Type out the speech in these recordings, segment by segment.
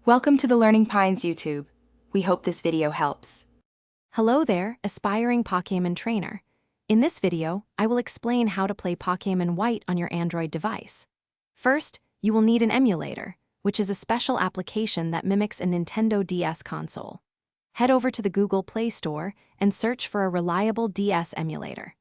Welcome to the Learning Pines YouTube. We hope this video helps. Hello there, aspiring Pokémon trainer. In this video, I will explain how to play Pokémon White on your Android device. First, you will need an emulator, which is a special application that mimics a Nintendo DS console. Head over to the Google Play Store and search for a reliable DS emulator.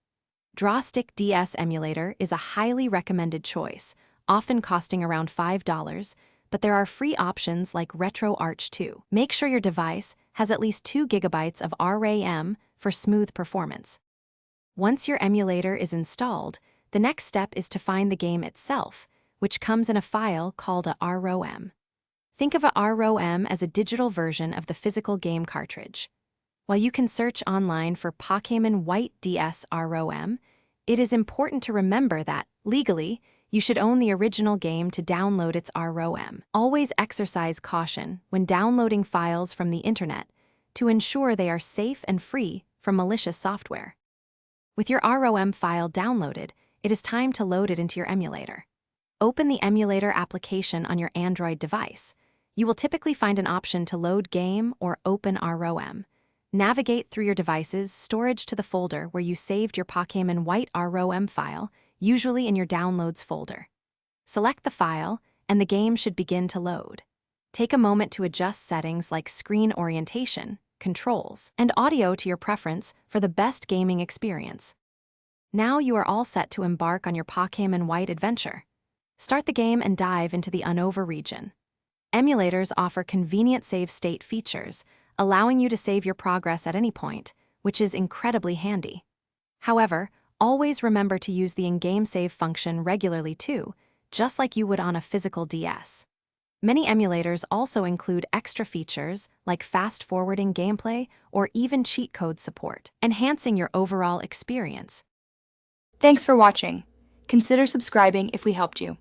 Drawstick DS emulator is a highly recommended choice, often costing around $5, but there are free options like RetroArch 2. Make sure your device has at least 2 GB of RAM for smooth performance. Once your emulator is installed, the next step is to find the game itself, which comes in a file called a ROM. Think of a ROM as a digital version of the physical game cartridge. While you can search online for Pokémon White DS ROM, it is important to remember that, legally, you should own the original game to download its ROM. Always exercise caution when downloading files from the internet to ensure they are safe and free from malicious software. With your ROM file downloaded, it is time to load it into your emulator. Open the emulator application on your Android device. You will typically find an option to load game or open ROM. Navigate through your device's storage to the folder where you saved your Pokémon White ROM file, usually in your Downloads folder. Select the file, and the game should begin to load. Take a moment to adjust settings like screen orientation, controls, and audio to your preference for the best gaming experience. Now you are all set to embark on your Pokémon White adventure. Start the game and dive into the Unova region. Emulators offer convenient save state features, allowing you to save your progress at any point, which is incredibly handy. However, always remember to use the in-game save function regularly too, just like you would on a physical DS. Many emulators also include extra features like fast-forwarding gameplay or even cheat code support, enhancing your overall experience. Thanks for watching. Consider subscribing if we helped you.